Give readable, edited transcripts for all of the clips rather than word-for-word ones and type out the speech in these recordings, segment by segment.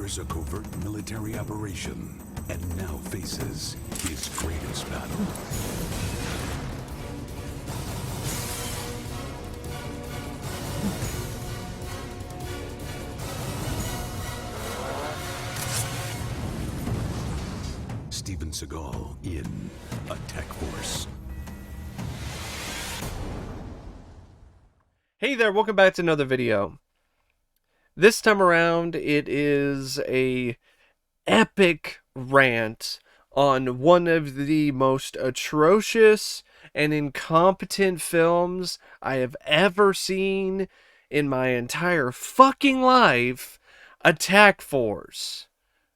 suffers a covert military operation and now faces his greatest battle. Steven Seagal in Attack Force. Hey there, welcome back to another video. This time around, it is a epic rant on one of the most atrocious and incompetent films I have ever seen in my entire fucking life, Attack Force.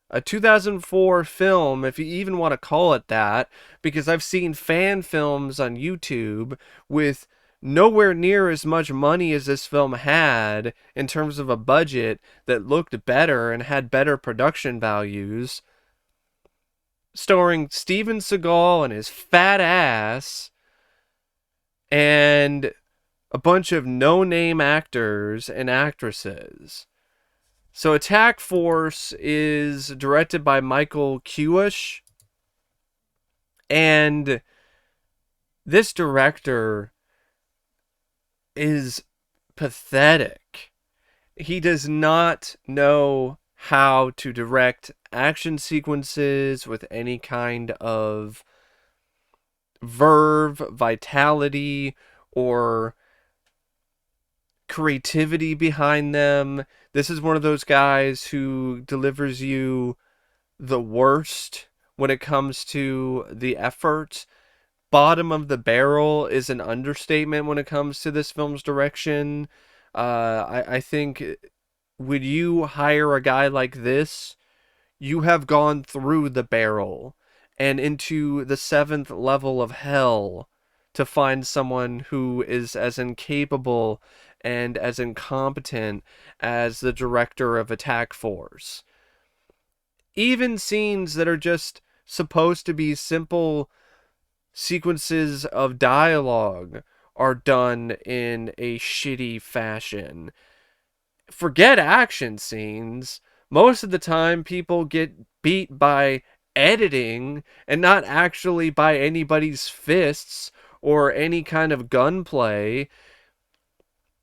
A 2004 film, if you even want to call it that, because I've seen fan films on YouTube with nowhere near as much money as this film had in terms of a budget that looked better and had better production values, starring Steven Seagal and his fat ass and a bunch of no-name actors and actresses. So Attack Force is directed by Michael Keusch, and this director is pathetic. He does not know how to direct action sequences with any kind of verve, vitality, or creativity behind them. This is one of those guys who delivers you the worst when it comes to the effort. Bottom of the barrel is an understatement when it comes to this film's direction. I think when you hire a guy like this, you have gone through the barrel and into the 7th level of hell to find someone who is as incapable and as incompetent as the director of Attack Force. Even scenes that are just supposed to be simple sequences of dialogue are done in a shitty fashion. Forget action scenes. Most of the time people get beat by editing and not actually by anybody's fists or any kind of gunplay.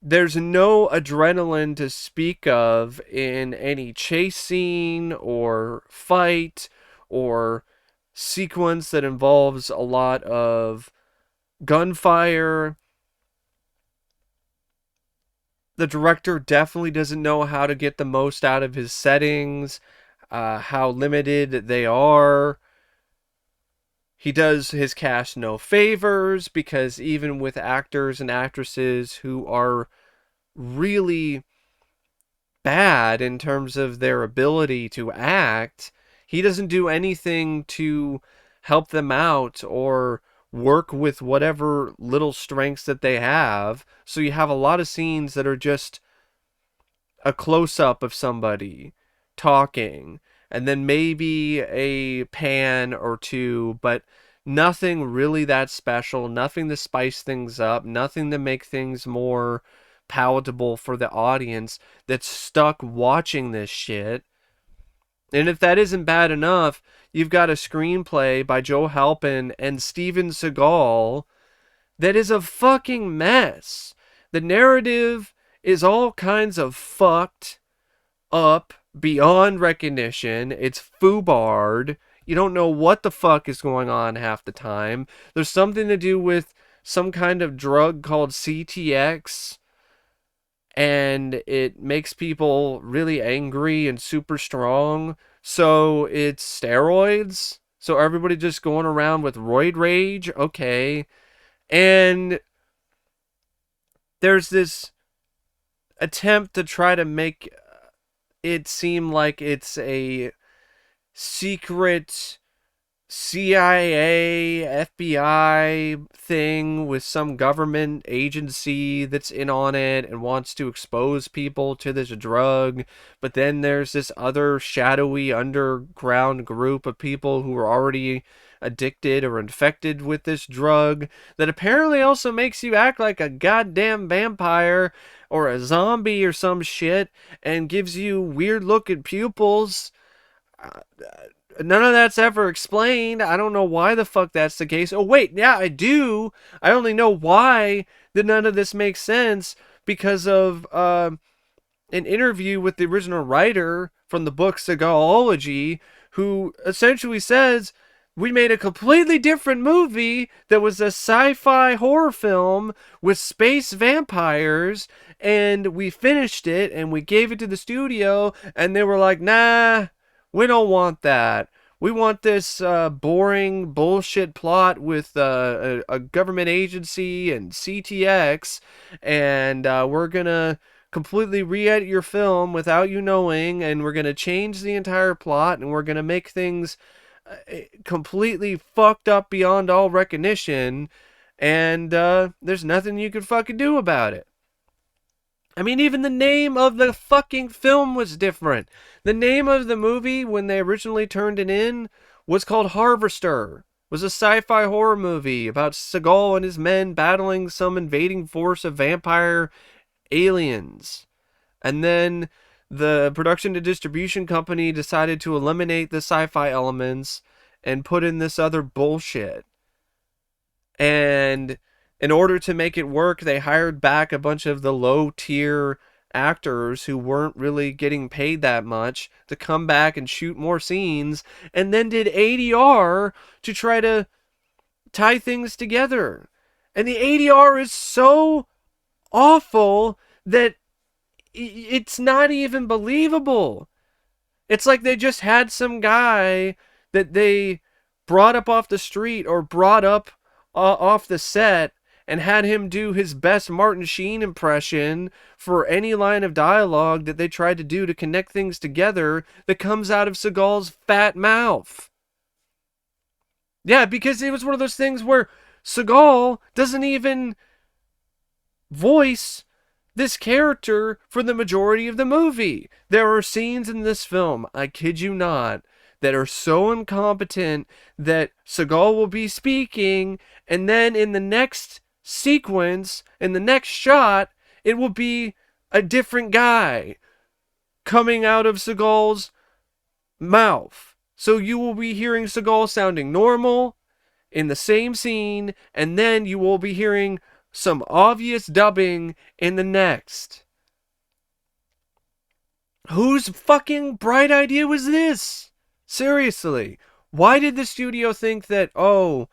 There's no adrenaline to speak of in any chase scene or fight or sequence that involves a lot of gunfire. The director definitely doesn't know how to get the most out of his settings, how limited they are. He does his cast no favors, because even with actors and actresses who are really bad in terms of their ability to act, he doesn't do anything to help them out or work with whatever little strengths that they have. So you have a lot of scenes that are just a close-up of somebody talking, and then maybe a pan or two, but nothing really that special, nothing to spice things up, nothing to make things more palatable for the audience that's stuck watching this shit. And if that isn't bad enough, you've got a screenplay by Joe Halpin and Steven Seagal that is a fucking mess. The narrative is all kinds of fucked up beyond recognition. It's foobarred. You don't know what the fuck is going on half the time. There's something to do with some kind of drug called CTX, and it makes people really angry and super strong. So it's steroids. So everybody just going around with roid rage. Okay. And there's this attempt to try to make it seem like it's a secret CIA, FBI thing with some government agency that's in on it and wants to expose people to this drug. But then there's this other shadowy underground group of people who are already addicted or infected with this drug that apparently also makes you act like a goddamn vampire or a zombie or some shit and gives you weird looking pupils. None of that's ever explained. I don't know why the fuck that's the case. Oh, wait, yeah, I do. I only know why that none of this makes sense because of an interview with the original writer from the book Seagalology, who essentially says, we made a completely different movie that was a sci-fi horror film with space vampires, and we finished it and we gave it to the studio, and they were like, nah, we don't want that. We want this boring bullshit plot with a government agency and CTX, and we're gonna completely re-edit your film without you knowing, and we're gonna change the entire plot, and we're gonna make things completely fucked up beyond all recognition, and there's nothing you can fucking do about it. I mean, even the name of the fucking film was different. The name of the movie, when they originally turned it in, was called Harvester. It was a sci-fi horror movie about Seagal and his men battling some invading force of vampire aliens. And then the production and distribution company decided to eliminate the sci-fi elements and put in this other bullshit. And in order to make it work, they hired back a bunch of the low-tier actors who weren't really getting paid that much to come back and shoot more scenes, and then did ADR to try to tie things together. And the ADR is so awful that it's not even believable. It's like they just had some guy that they brought up off the street or brought up off the set and had him do his best Martin Sheen impression for any line of dialogue that they tried to do to connect things together that comes out of Seagal's fat mouth. Yeah, because it was one of those things where Seagal doesn't even voice this character for the majority of the movie. There are scenes in this film, I kid you not, that are so incompetent that Seagal will be speaking, and then in the next sequence, in the next shot, it will be a different guy coming out of Seagal's mouth. So you will be hearing Seagal sounding normal in the same scene, and then you will be hearing some obvious dubbing in the next. Whose fucking bright idea was this? Seriously. Why did the studio think that, the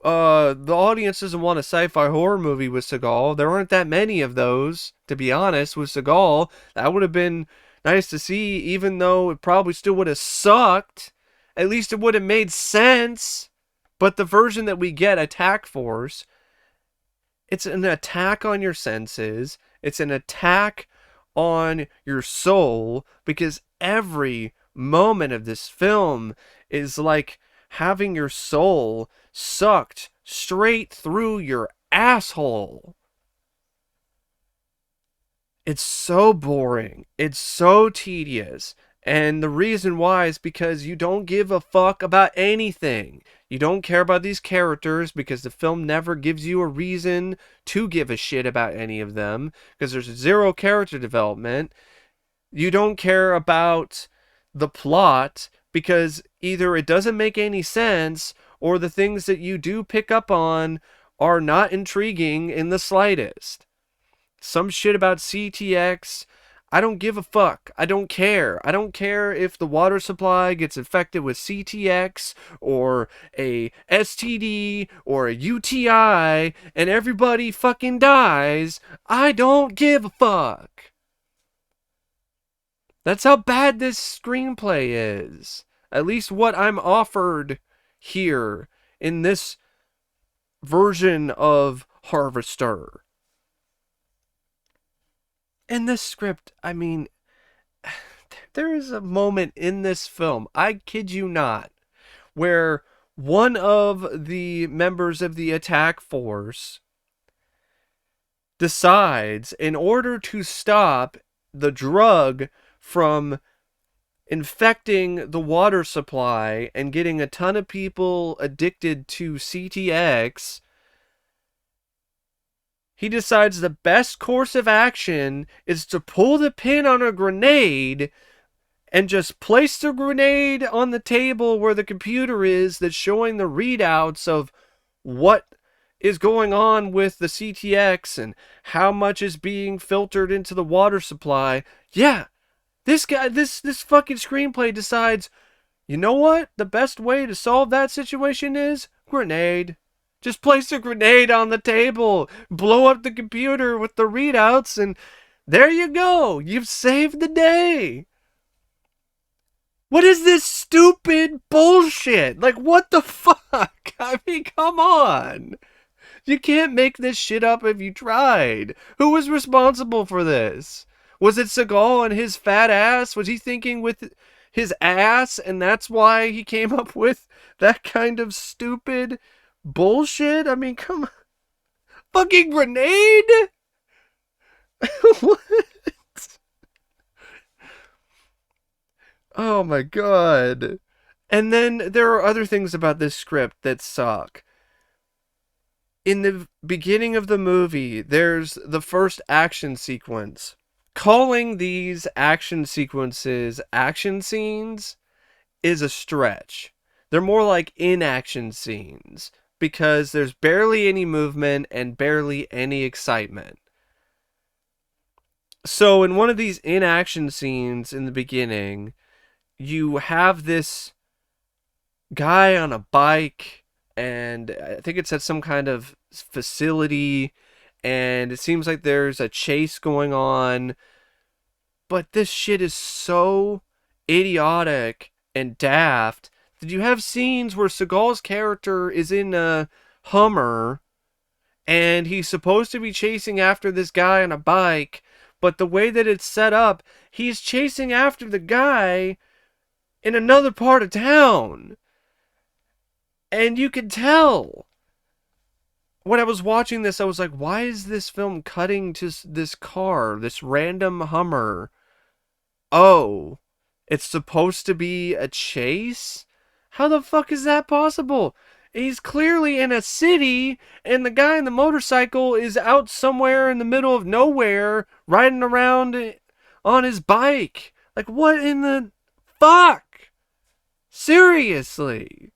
audience doesn't want a sci-fi horror movie with Seagal? There aren't that many of those, to be honest, with Seagal. That would have been nice to see, even though it probably still would have sucked. At least it would have made sense. But the version that we get, Attack Force, it's an attack on your senses. It's an attack on your soul, because every moment of this film is like having your soul sucked straight through your asshole. It's so boring. It's so tedious. And the reason why is because you don't give a fuck about anything. You don't care about these characters because the film never gives you a reason to give a shit about any of them, because there's zero character development. You don't care about the plot because either it doesn't make any sense or the things that you do pick up on are not intriguing in the slightest. Some shit about CTX, I don't give a fuck. I don't care. I don't care if the water supply gets infected with CTX or a STD or a UTI and everybody fucking dies. I don't give a fuck. That's how bad this screenplay is. At least what I'm offered here in this version of Harvester. In this script, I mean, there is a moment in this film, I kid you not, where one of the members of the attack force decides, in order to stop the drug from infecting the water supply and getting a ton of people addicted to CTX, he decides the best course of action is to pull the pin on a grenade and just place the grenade on the table where the computer is that's showing the readouts of what is going on with the CTX and how much is being filtered into the water supply. Yeah, this guy, this fucking screenplay decides, you know what? The best way to solve that situation is grenade. Just place a grenade on the table, blow up the computer with the readouts, and there you go. You've saved the day. What is this stupid bullshit? Like, what the fuck? I mean, come on. You can't make this shit up if you tried. Who was responsible for this? Was it Seagal and his fat ass? Was he thinking with his ass and that's why he came up with that kind of stupid bullshit? I mean, come on. Fucking grenade? What? Oh my god. And then there are other things about this script that suck. In the beginning of the movie, there's the first action sequence. Calling these action sequences action scenes is a stretch. They're more like inaction scenes because there's barely any movement and barely any excitement. So in one of these inaction scenes in the beginning, you have this guy on a bike, and I think it's at some kind of facility, and it seems like there's a chase going on, but this shit is so idiotic and daft that you have scenes where Seagal's character is in a Hummer, and he's supposed to be chasing after this guy on a bike, but the way that it's set up, he's chasing after the guy in another part of town. And you can tell. When I was watching this, I was like, why is this film cutting to this car, this random Hummer? Oh, it's supposed to be a chase? How the fuck is that possible? He's clearly in a city, and the guy in the motorcycle is out somewhere in the middle of nowhere, riding around on his bike. Like, what in the fuck? Seriously.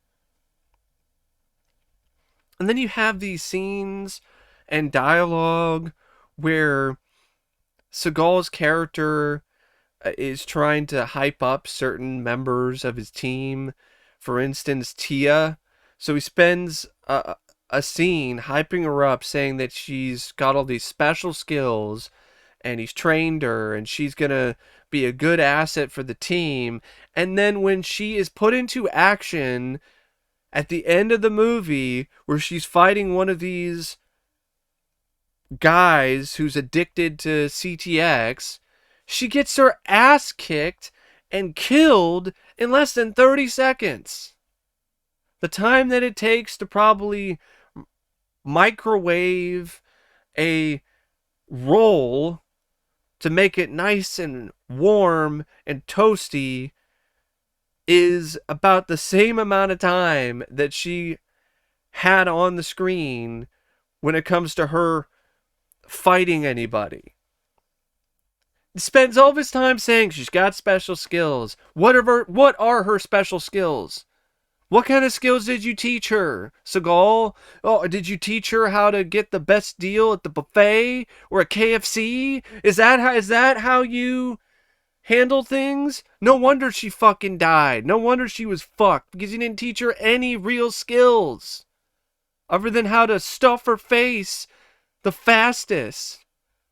And then you have these scenes and dialogue where Seagal's character is trying to hype up certain members of his team. For instance, Tia. So he spends a scene hyping her up, saying that she's got all these special skills and he's trained her and she's going to be a good asset for the team. And then when she is put into action at the end of the movie, where she's fighting one of these guys who's addicted to CTX, she gets her ass kicked and killed in less than 30 seconds. The time that it takes to probably microwave a roll to make it nice and warm and toasty is about the same amount of time that she had on the screen when it comes to her fighting anybody. He spends all of his time saying she's got special skills. What are her special skills? What kind of skills did you teach her, Seagal? Oh, did you teach her how to get the best deal at the buffet or at KFC? Is that how you handle things? No wonder she fucking died. No wonder she was fucked, because you didn't teach her any real skills other than how to stuff her face the fastest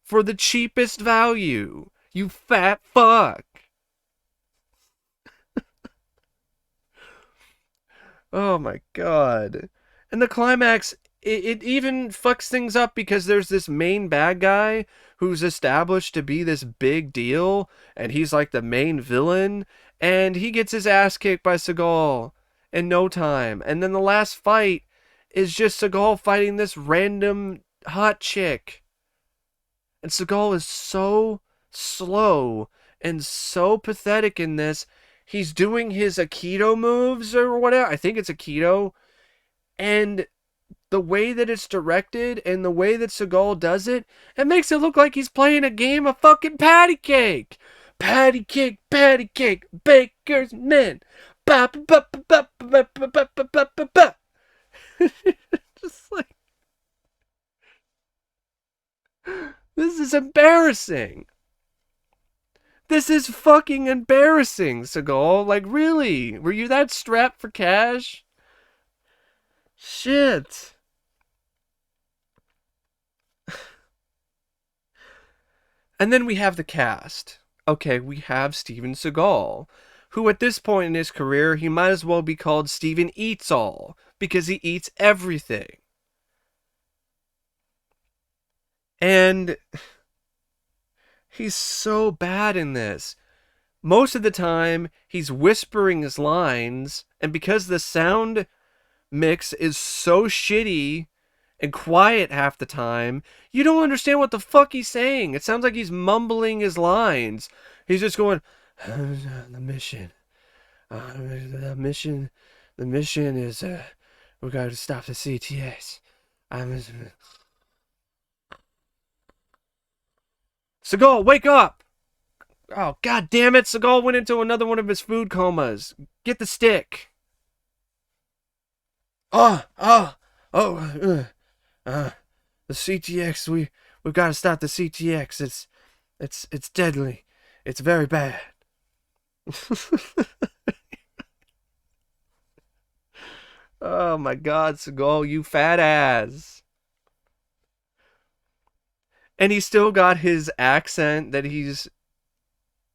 for the cheapest value. You fat fuck. Oh my god. And the climax, it even fucks things up because there's this main bad guy who's established to be this big deal, and he's like the main villain, and he gets his ass kicked by Seagal in no time. And then the last fight is just Seagal fighting this random hot chick. And Seagal is so slow and so pathetic in this. he's doing his Aikido moves or whatever. I think it's Aikido. And the way that it's directed and the way that Seagal does it, it makes it look like he's playing a game of fucking patty cake. Patty cake, baker's man. Ba ba ba ba ba ba ba ba ba ba ba. Just like, this is embarrassing. This is fucking embarrassing, Seagal. Like, really? Were you that strapped for cash? Shit. And then we have the cast. Okay, we have Steven Seagal, who at this point in his career, he might as well be called Steven Eats All, because he eats everything. And he's so bad in this. Most of the time, he's whispering his lines, and because the sound mix is so shitty and quiet half the time, you don't understand what the fuck he's saying. It sounds like he's mumbling his lines. He's just going, the mission is, we gotta stop the CTS. Seagal, wake up! Oh, god damn it, Seagal went into another one of his food comas. Get the stick. The CTX, we've got to stop the CTX. It's deadly. It's very bad. Oh my god, Seagal, you fat ass. And he's still got his accent that he's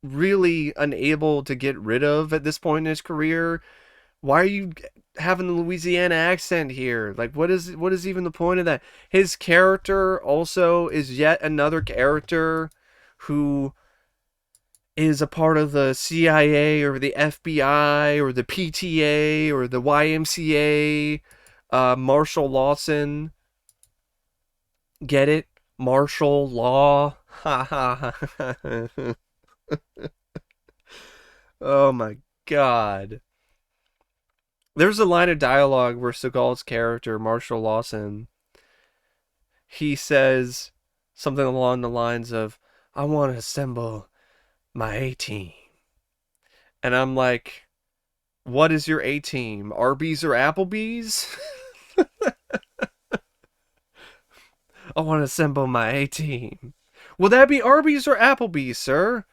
really unable to get rid of at this point in his career. Why are you having the Louisiana accent here? Like, what is even the point of that? His character also is yet another character who is a part of the CIA or the FBI or the PTA or the YMCA. Martial Lawson. Get it? Martial law. Ha ha ha. Oh my god. There's a line of dialogue where Seagal's character, Marshall Lawson, he says something along the lines of, I want to assemble my A-team. And I'm like, what is your A-team? Arby's or Applebee's? I want to assemble my A-team. Will that be Arby's or Applebee's, sir?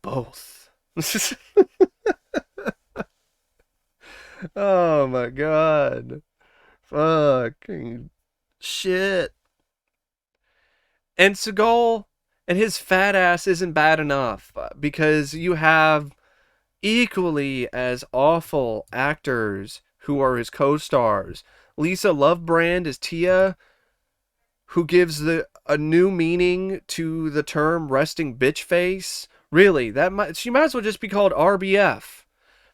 Both. Oh my god. Fucking shit. And Seagal and his fat ass isn't bad enough, because you have equally as awful actors who are his co-stars. Lisa Lovbrand is Tia, who gives a new meaning to the term resting bitch face. Really, she might as well just be called RBF,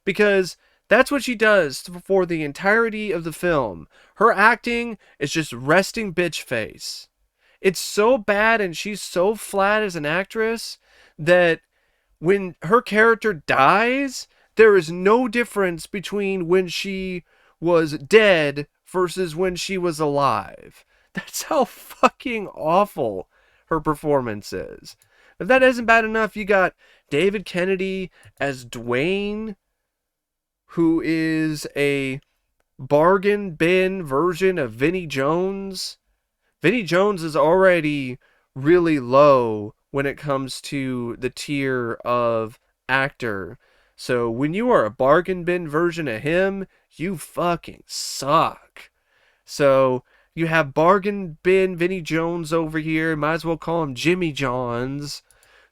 because that's what she does for the entirety of the film. Her acting is just resting bitch face. It's so bad and she's so flat as an actress that when her character dies, there is no difference between when she was dead versus when she was alive. That's how fucking awful her performance is. If that isn't bad enough, you got David Kennedy as Dwayne, who is a bargain bin version of Vinnie Jones. Vinnie Jones is already really low when it comes to the tier of actor. So when you are a bargain bin version of him, you fucking suck. So you have bargain bin Vinnie Jones over here. Might as well call him Jimmy Johns.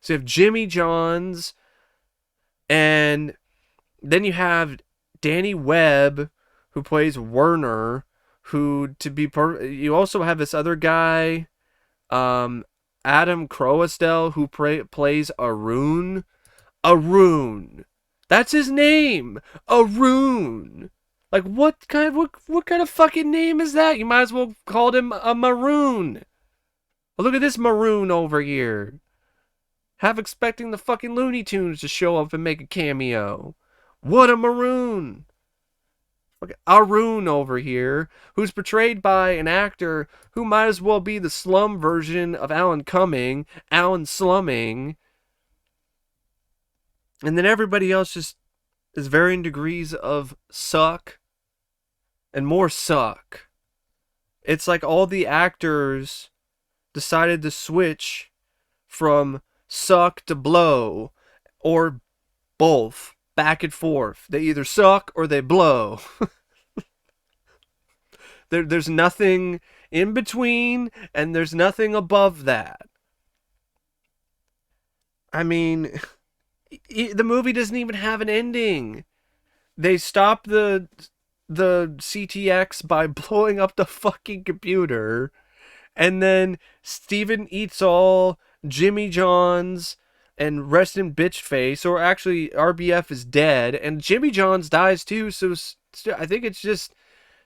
So you have Jimmy Johns, and then you have Danny Webb, who plays Werner, who, you also have this other guy, Adam Croasdell, who plays Arun. Arun. That's his name. Arun. Like, what kind of fucking name is that? You might as well call him a Maroon. Look at this Maroon over here. Half expecting the fucking Looney Tunes to show up and make a cameo. What a maroon! Okay, Arun over here, who's portrayed by an actor who might as well be the slum version of Alan Cumming, Alan Slumming. And then everybody else just is varying degrees of suck and more suck. It's like all the actors decided to switch from suck to blow, or both, back and forth. They either suck or they blow. There's nothing in between, and there's nothing above that. I mean, the movie doesn't even have an ending. They stop the CTX by blowing up the fucking computer, and then Steven eats all Jimmy John's and rest in bitch face, or actually RBF is dead, and Jimmy John's dies too. So I think it's just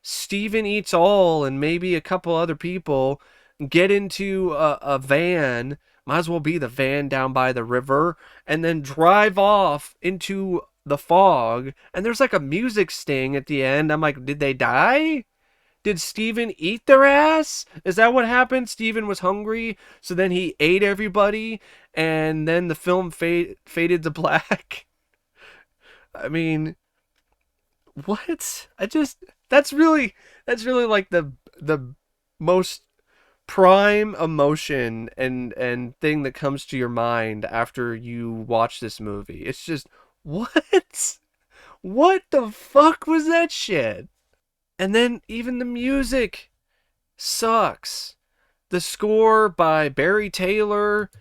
Steven eats all and maybe a couple other people get into a van, might as well be the van down by the river, and then drive off into the fog. And there's like a music sting at the end. I'm like, did they die? Did Steven eat their ass? Is that what happened? Steven was hungry, so then he ate everybody, and then the film faded to black. I mean, what? That's really like the most prime emotion and thing that comes to your mind after you watch this movie. It's just, what? What the fuck was that shit? And then even the music sucks. The score by Barry Taylor,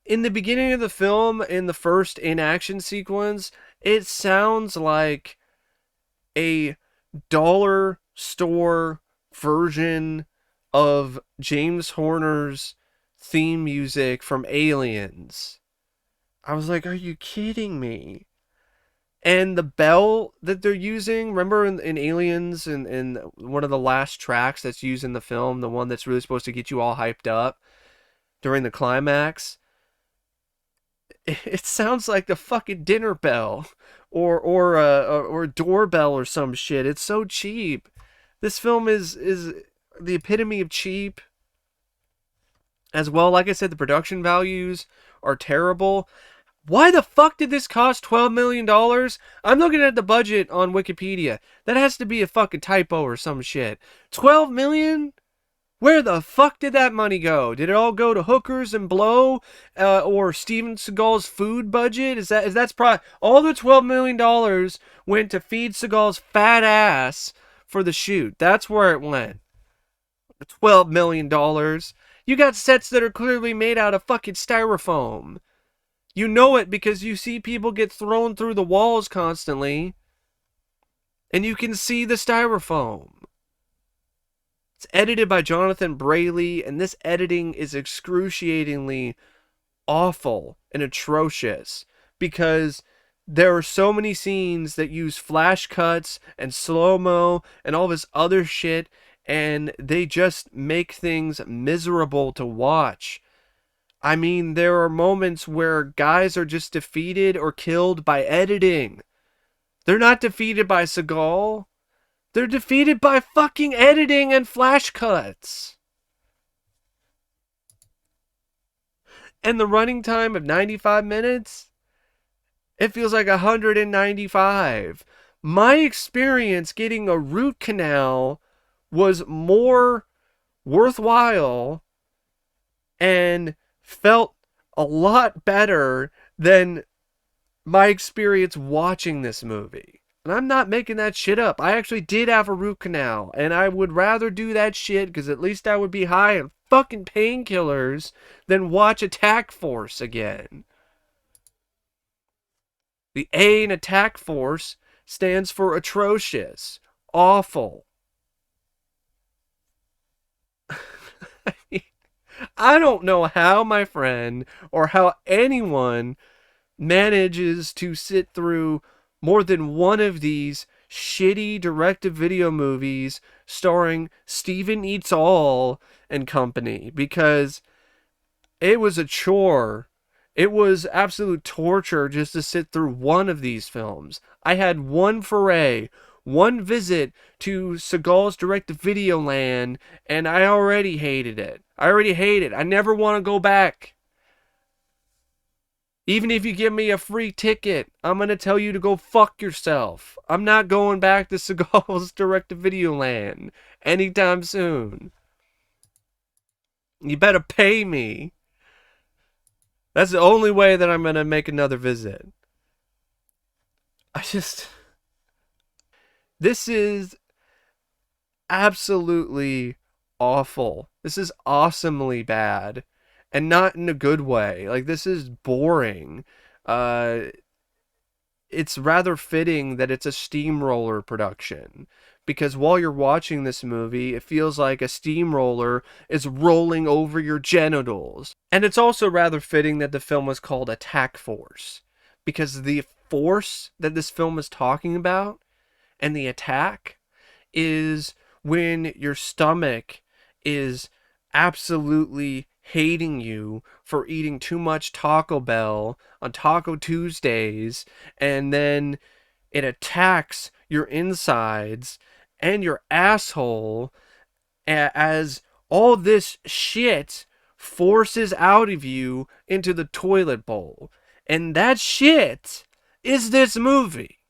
in the beginning of the film, in the first in-action sequence, it sounds like a dollar store version of James Horner's theme music from Aliens. I was like, are you kidding me? And the bell that they're using, remember in Aliens, in one of the last tracks that's used in the film, the one that's really supposed to get you all hyped up during the climax, it sounds like the fucking dinner bell or a doorbell or some shit. It's so cheap. This film is the epitome of cheap as well. Like I said, the production values are terrible. Why the fuck did this cost $12 million? I'm looking at the budget on Wikipedia. That has to be a fucking typo or some shit. 12 million? Where the fuck did that money go? Did it all go to hookers and blow, or Steven Seagal's food budget? That's probably all the $12 million went to feed Seagal's fat ass for the shoot. That's where it went. $12 million. You got sets that are clearly made out of fucking styrofoam. You know it because you see people get thrown through the walls constantly, and you can see the styrofoam. It's edited by Jonathan Braley, and this editing is excruciatingly awful and atrocious because there are so many scenes that use flash cuts and slow-mo and all this other shit, and they just make things miserable to watch. I mean, there are moments where guys are just defeated or killed by editing. They're not defeated by Seagal. They're defeated by fucking editing and flash cuts. And the running time of 95 minutes, it feels like 195. My experience getting a root canal was more worthwhile and felt a lot better than my experience watching this movie. And I'm not making that shit up. I actually did have a root canal, and I would rather do that shit because at least I would be high on fucking painkillers than watch Attack Force again. The A in Attack Force stands for atrocious, awful. I don't know how my friend or how anyone manages to sit through more than one of these shitty direct-to-video movies starring Steven Eats All and company, because it was a chore It was absolute torture just to sit through one of these films. I had one foray, one visit to Seagal's direct-to-video land, and I already hated it. I already hate it. I never want to go back. Even if you give me a free ticket, I'm going to tell you to go fuck yourself. I'm not going back to Seagal's direct-to-video land anytime soon. You better pay me. That's the only way that I'm going to make another visit. This is absolutely awful. This is awesomely bad. And not in a good way. Like, this is boring. Uh, it's rather fitting that it's a steamroller production. Because while you're watching this movie, it feels like a steamroller is rolling over your genitals. And it's also rather fitting that the film was called Attack Force. Because the force that this film is talking about, and the attack, is when your stomach is absolutely hating you for eating too much Taco Bell on Taco Tuesdays, and then it attacks your insides and your asshole as all this shit forces out of you into the toilet bowl. And that shit is this movie.